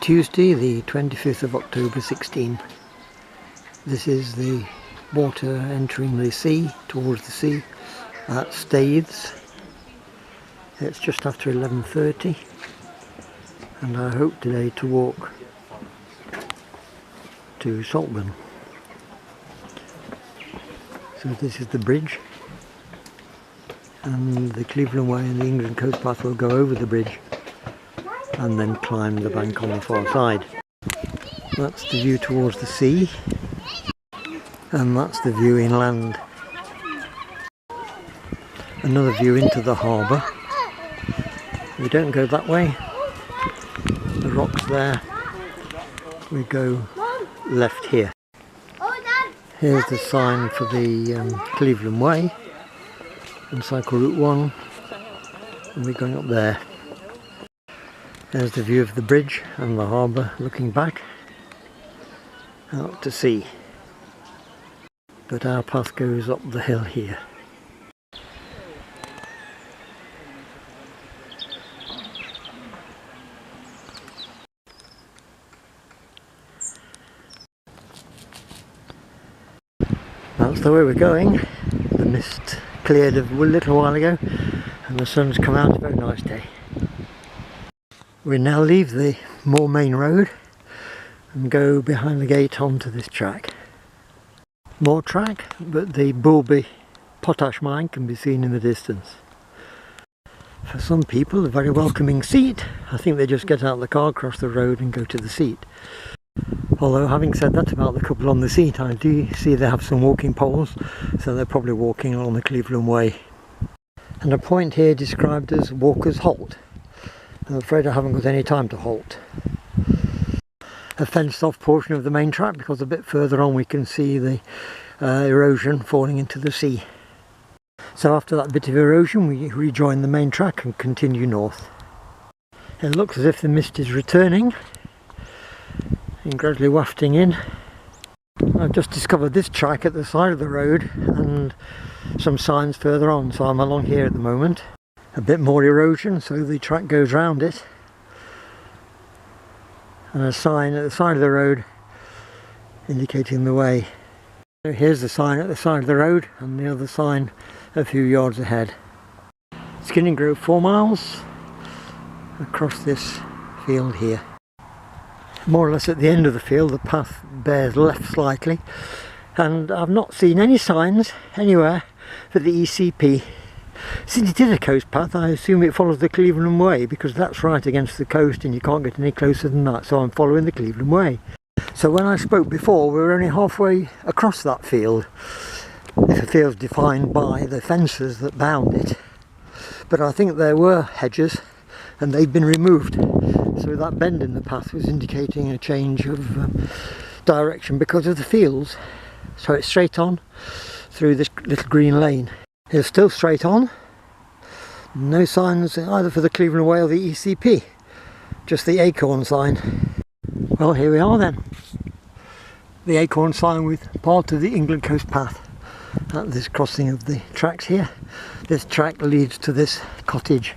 Tuesday the 25th of October 16. This is the water entering the sea, towards the sea at Staithes. It's just after 11:30 and I hope today to walk to Saltburn. So this is the bridge, and the Cleveland Way and the England coast path will go over the bridge and then climb the bank on the far side. That's the view towards the sea, and that's the view inland. Another view into the harbour. We don't go that way, the rock's there, we go left here. Here's the sign for the Cleveland Way and Cycle Route 1, and we're going up there. There's the view of the bridge and the harbour looking back out to sea, but our path goes up the hill here. That's the way we're going. The mist cleared a little while ago and the sun's come out. A very nice day. We now leave the more main road and go behind the gate onto this track. More track, but the Bulby potash mine can be seen in the distance. For some people, a very welcoming seat. I think they just get out of the car, cross the road and go to the seat. Although, having said that about the couple on the seat, I do see they have some walking poles, so they're probably walking along the Cleveland Way. And a point here described as Walker's Halt. I'm afraid I haven't got any time to halt. A fenced off portion of the main track, because a bit further on we can see the erosion falling into the sea. So after that bit of erosion we rejoin the main track and continue north. It looks as if the mist is returning and gradually wafting in. I've just discovered this track at the side of the road and some signs further on, so I'm along here at the moment. A bit more erosion, so the track goes round it, and a sign at the side of the road indicating the way. So here's the sign at the side of the road and the other sign a few yards ahead. Skinning Grove 4 miles across this field here. More or less at the end of the field the path bears left slightly, and I've not seen any signs anywhere for the ECP. Since it is a coast path, I assume it follows the Cleveland Way, because that's right against the coast and you can't get any closer than that, so I'm following the Cleveland Way. So when I spoke before, we were only halfway across that field. The field's defined by the fences that bound it, but I think there were hedges and they've been removed, so that bend in the path was indicating a change of direction because of the fields. So it's straight on through this little green lane. It's still straight on, no signs either for the Cleveland Way or the ECP, just the acorn sign. Well, here we are then, the acorn sign with part of the England coast path at this crossing of the tracks here. This track leads to this cottage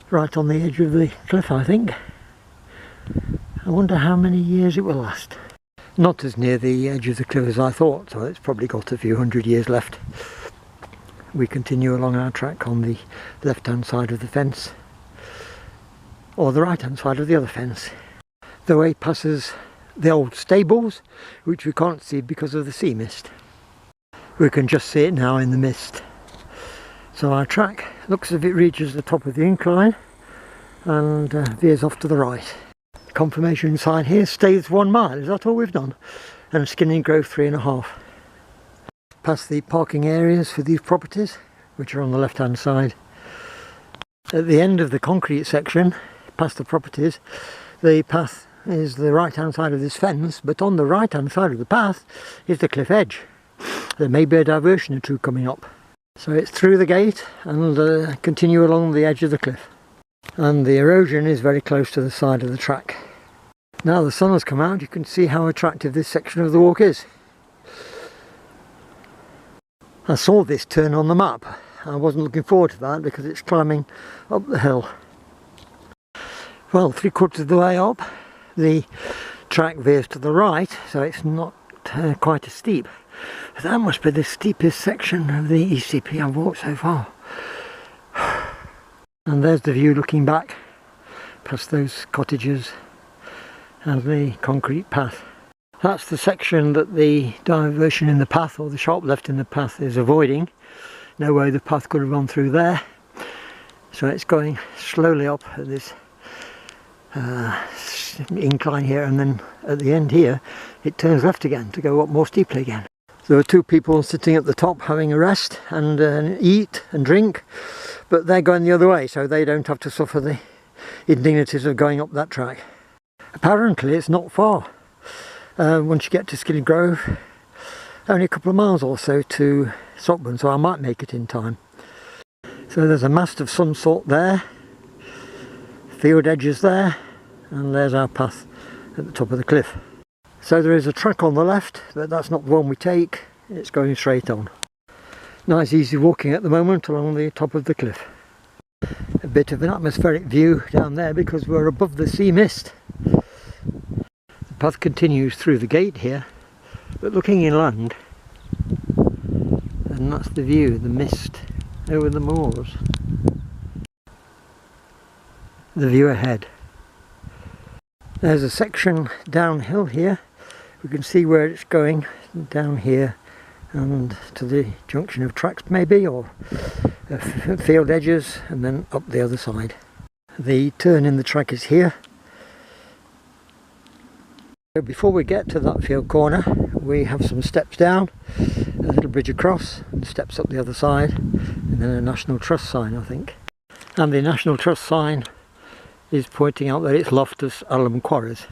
right on the edge of the cliff, I think. I wonder how many years it will last. Not as near the edge of the cliff as I thought, so it's probably got a few hundred years left. We continue along our track on the left hand side of the fence, or the right hand side of the other fence. The way passes the old stables, which we can't see because of the sea mist. We can just see it now in the mist. So our track looks as if it reaches the top of the incline and veers off to the right. Confirmation sign here, Staithes 1 mile, is that all we've done? And Skinning Grove 3.5. Past the parking areas for these properties, which are on the left hand side. At the end of the concrete section, past the properties, the path is the right hand side of this fence, but on the right hand side of the path is the cliff edge. There may be a diversion or two coming up. So it's through the gate and continue along the edge of the cliff. And the erosion is very close to the side of the track. Now the sun has come out, you can see how attractive this section of the walk is. I saw this turn on the map. I wasn't looking forward to that because it's climbing up the hill. Well, 3/4 of the way up, the track veers to the right, so it's not quite as steep. But that must be the steepest section of the ECP I've walked so far. And there's the view looking back past those cottages and the concrete path. That's the section that the diversion in the path, or the sharp left in the path, is avoiding. No way the path could have gone through there. So it's going slowly up at this incline here, and then at the end here it turns left again to go up more steeply again. There are two people sitting at the top having a rest and eat and drink, but they're going the other way, so they don't have to suffer the indignities of going up that track. Apparently it's not far. Once you get to Skilly Grove, only a couple of miles or so to Saltburn, so I might make it in time. So there's a mast of some sort there, field edges there, and there's our path at the top of the cliff. So there is a track on the left, but that's not the one we take, it's going straight on. Nice easy walking at the moment along the top of the cliff. A bit of an atmospheric view down there because we're above the sea mist. The path continues through the gate here, but looking inland, and that's the view, the mist over the moors. The view ahead. There's a section downhill here. We can see where it's going down here and to the junction of tracks maybe, or field edges, and then up the other side. The turn in the track is here. So before we get to that field corner, we have some steps down, a little bridge across, and steps up the other side, and then a National Trust sign, I think. And the National Trust sign is pointing out that it's Loftus Alum Quarries.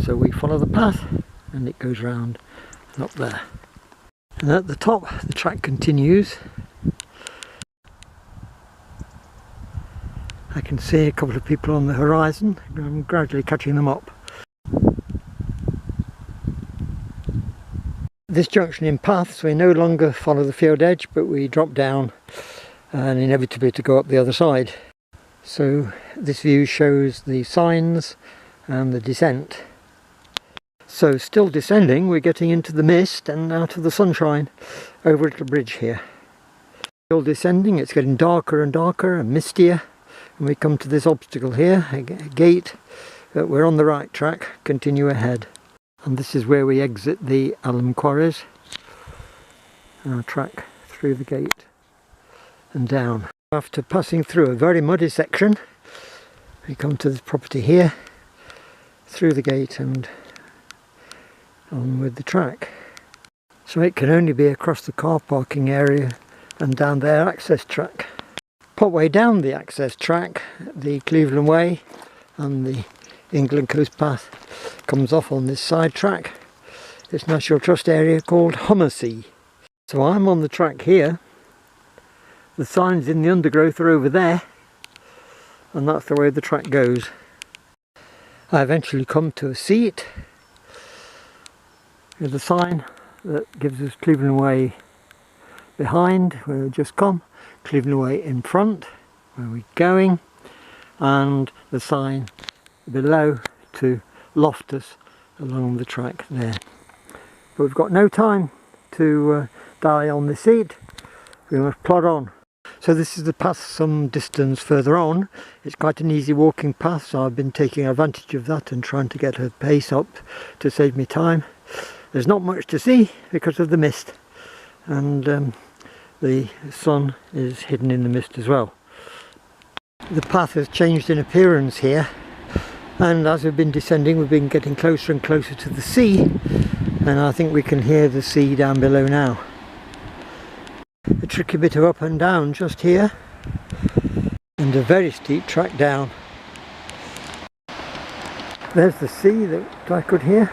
So we follow the path and it goes round and up there. And at the top the track continues. I can see a couple of people on the horizon. I'm gradually catching them up. This junction in paths, we no longer follow the field edge, but we drop down and inevitably to go up the other side. So this view shows the signs and the descent. So still descending, we're getting into the mist and out of the sunshine over a little bridge here. Still descending, it's getting darker and darker and mistier, and we come to this obstacle here, a gate, but we're on the right track, continue ahead. And this is where we exit the alum quarries. Our track through the gate and down. After passing through a very muddy section, we come to this property here, through the gate and on with the track. So it can only be across the car parking area and down their access track. Part way down the access track, the Cleveland Way and the England Coast Path comes off on this side track. It's National Trust area called Hummersea. So I'm on the track here. The signs in the undergrowth are over there, and that's the way the track goes. I eventually come to a seat with a sign that gives us Cleveland Way behind, where we've just come, Cleveland Way in front, where we're going, and the sign below to Loftus along the track there. But we've got no time to die on the seat, we must plod on. So this is the path some distance further on. It's quite an easy walking path, so I've been taking advantage of that and trying to get a pace up to save me time. There's not much to see because of the mist, and the sun is hidden in the mist as well. The path has changed in appearance here, and as we've been descending we've been getting closer and closer to the sea, and I think we can hear the sea down below now. A tricky bit of up and down just here, and a very steep track down. There's the sea that I could hear,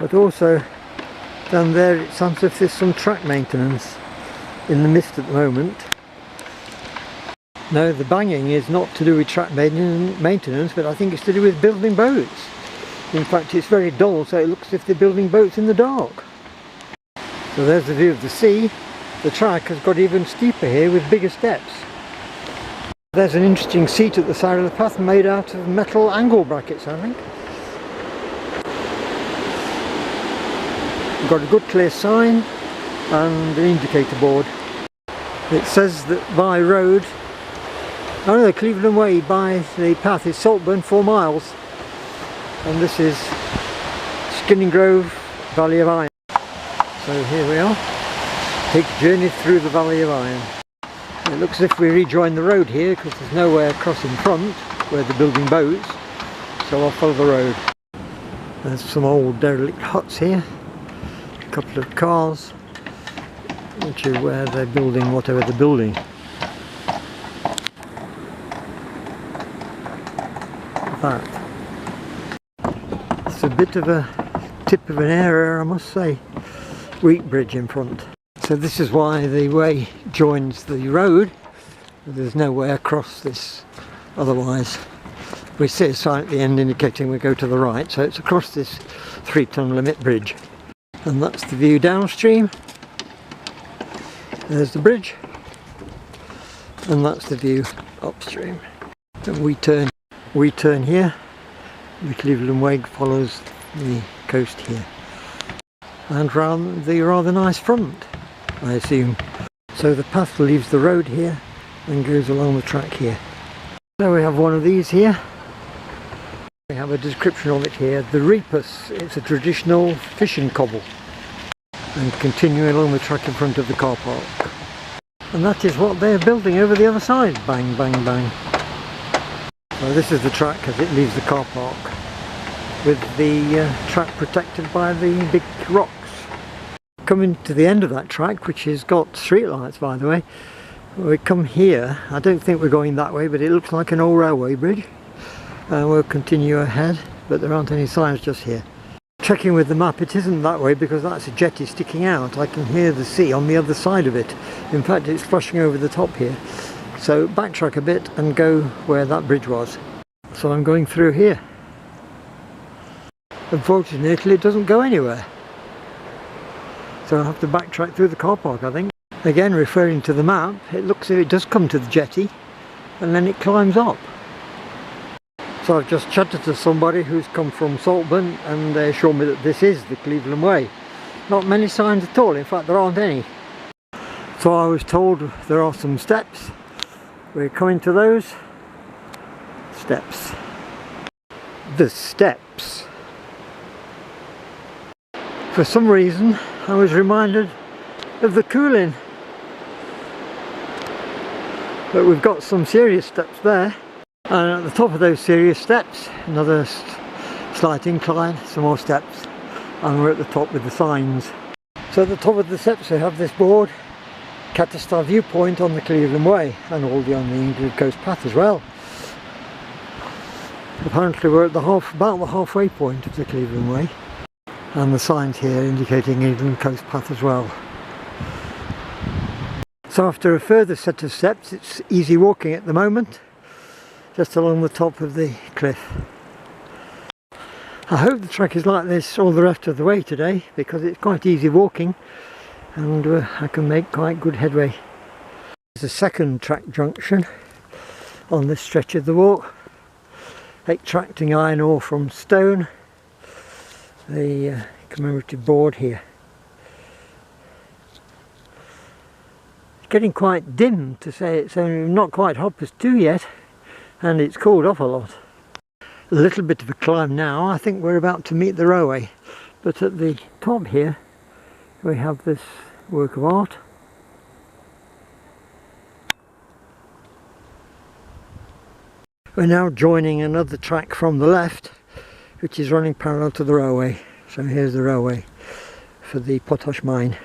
but also down there it sounds as if there's some track maintenance in the mist at the moment. No, the banging is not to do with track maintenance, but I think it's to do with building boats. In fact, it's very dull, so it looks as if they're building boats in the dark. So there's the view of the sea. The track has got even steeper here with bigger steps. There's an interesting seat at the side of the path made out of metal angle brackets, I think. We've got a good clear sign and an indicator board. It says that by road, oh no, Cleveland Way by the path is Saltburn 4 miles, and this is Skinning Grove, Valley of Iron. So here we are, take a journey through the Valley of Iron. It looks as if we rejoin the road here because there's nowhere across in front where they're building boats, so I'll follow the road. There's some old derelict huts here, a couple of cars, which is where they're building whatever they're building. That. It's a bit of a tip of an area, I must say. Wheat bridge in front. So this is why the way joins the road. There's no way across this otherwise. We see a sign at the end indicating we go to the right, so it's across this 3-ton limit bridge. And that's the view downstream. There's the bridge. And that's the view upstream. And we turn here. The Cleveland Way follows the coast here. And the rather nice front, I assume. So the path leaves the road here and goes along the track here. So we have one of these here. We have a description of it here. The Reapus, it's a traditional fishing cobble. And continuing along the track in front of the car park. And that is what they're building over the other side. Bang, bang, bang. So this is the track as it leaves the car park, with the track protected by the big rocks. Coming to the end of that track, which has got street lights by the way, we come here. I don't think we're going that way, but it looks like an old railway bridge. We'll continue ahead, but there aren't any signs just here. Checking with the map, it isn't that way because that's a jetty sticking out. I can hear the sea on the other side of it. In fact, it's flushing over the top here. So backtrack a bit and go where that bridge was. So I'm going through here. Unfortunately, it doesn't go anywhere. So I'll have to backtrack through the car park, I think. Again, referring to the map, it looks as if it does come to the jetty and then it climbs up. So I've just chatted to somebody who's come from Saltburn and they assured me that this is the Cleveland Way. Not many signs at all, in fact there aren't any. So I was told there are some steps. We're coming to those steps. The steps. For some reason I was reminded of the cooling. But we've got some serious steps there. And at the top of those serious steps, another slight incline, some more steps, and we're at the top with the signs. So at the top of the steps we have this board, Catastar viewpoint on the Cleveland Way, and all on the England Coast Path as well. Apparently we're at about the halfway point of the Cleveland Way, and the signs here indicating England Coast Path as well. So after a further set of steps, it's easy walking at the moment, just along the top of the cliff. I hope the track is like this all the rest of the way today, because it's quite easy walking and I can make quite good headway. There's a second track junction on this stretch of the walk, extracting iron ore from stone, the commemorative board here. It's getting quite dim to say it's only not quite 2:30 yet. And it's cooled off a lot. A little bit of a climb now. I think we're about to meet the railway, but at the top here we have this work of art. We're now joining another track from the left, which is running parallel to the railway. So here's the railway for the potash mine.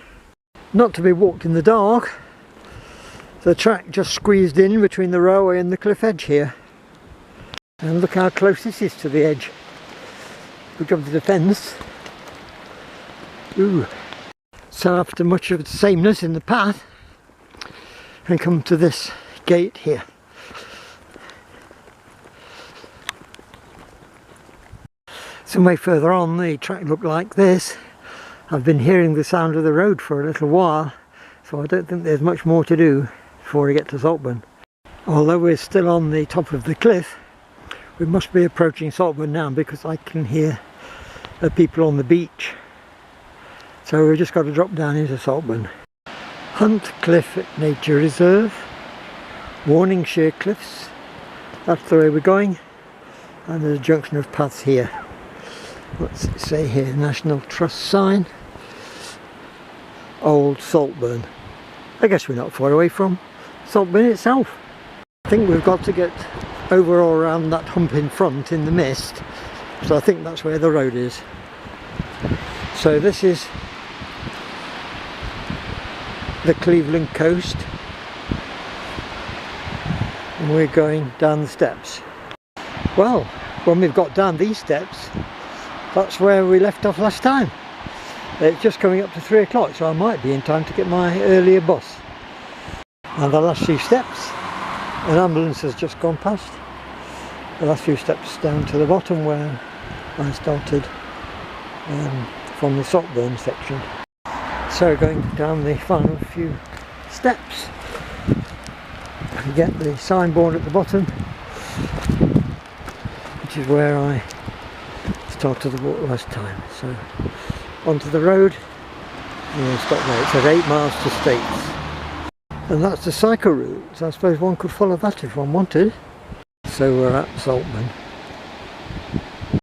Not to be walked in the dark. The track just squeezed in between the railway and the cliff edge here. And look how close this is to the edge. Look up the fence. Ooh. So after much of the sameness in the path, I come to this gate here. Some way further on the track looked like this. I've been hearing the sound of the road for a little while, so I don't think there's much more to do before I get to Saltburn. Although we're still on the top of the cliff, we must be approaching Saltburn now because I can hear people on the beach. So we've just got to drop down into Saltburn. Hunt Cliff Nature Reserve, Warning Sheer Cliffs, that's the way we're going, and there's a junction of paths here. What's it say here? National Trust sign, Old Saltburn. I guess we're not far away from Saltburn itself. I think we've got to get over or around that hump in front in the mist, so I think that's where the road is. So this is the Cleveland coast and we're going down the steps. Well, when we've got down these steps, that's where we left off last time. It's just coming up to 3 o'clock, so I might be in time to get my earlier bus. And the last few steps, an ambulance has just gone past. The last few steps down to the bottom where I started from the Saltburn section. So going down the final few steps, you get the signboard at the bottom, which is where I started the walk last time. So onto the road, and we'll stop there. It says 8 miles to Staithes, and that's the cycle route, so I suppose one could follow that if one wanted. So we're at Saltburn.